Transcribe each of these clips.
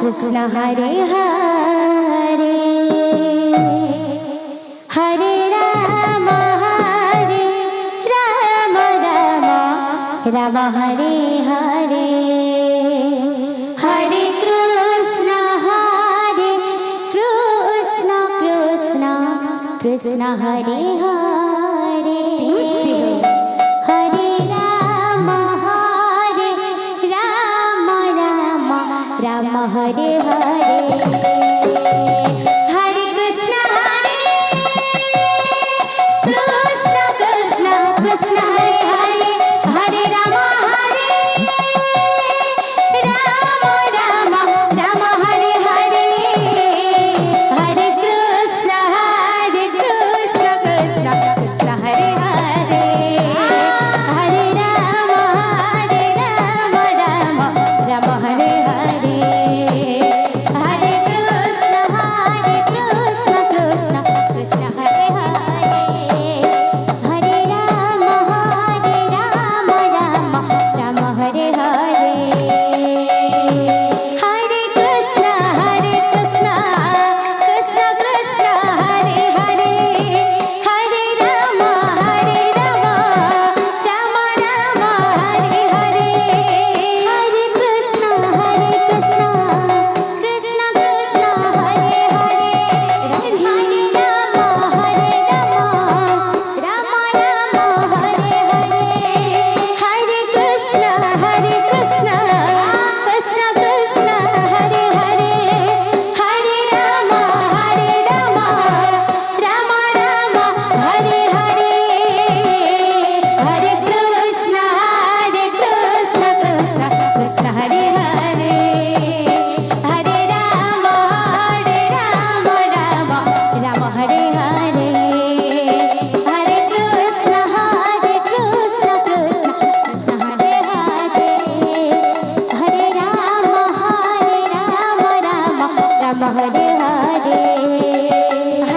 Krishna Hare Hare Hare Ram Ram Ram Hare Hare Hare Krishna Krishna Krishna Hare Hare Hare Ram Ram Hare Hare Hare Krishna Krishna Hare Hare Hare Ram Ram Hare Hare Hare Krishna Krishna Hare Hare Hare Ram Ram Hare Hare Hare Krishna Krishna Hare Hare Hare Ram Ram Hare Hare Hare Krishna Krishna Krishna Hare Hare Hare Ram Ram Hare Hare Hare Krishna Krishna Hare Hare Hare Ram Ram Hare Hare Hare Krishna Krishna Hare Hare Hare Ram Ram Hare Hare Hare Krishna Krishna Hare Hare Hare Ram Ram Hare Hare Hare Krishna Krishna Hare Hare Hare Ram Ram Hare Hare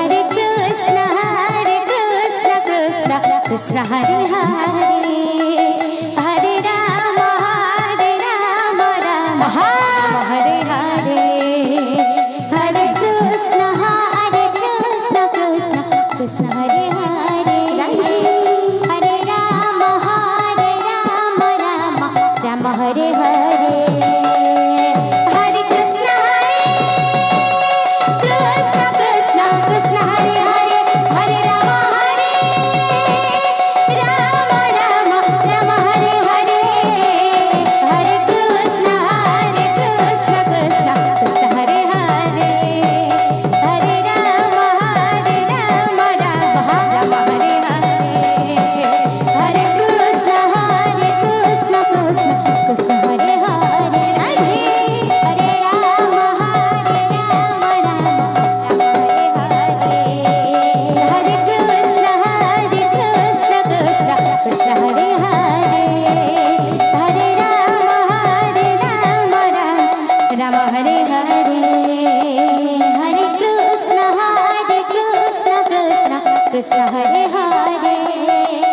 Hare Krishna Krishna Hare Hare Hare Ram Hare Hare Hare Krishna Krishna Hare Hare Hare Ram Ram Hare Hare Hare Krishna Krishna Hare Hare Hare Ram Ram Hare Hare Hare Krishna Krishna Hare Hare Hare Ram Ram Hare Hare Hare Krishna Krishna Hare Hare Hare Ram Hare Krishna Krishna Hare Hare Hare Ram Hare Hare Hare Krishna Krishna Hare Hare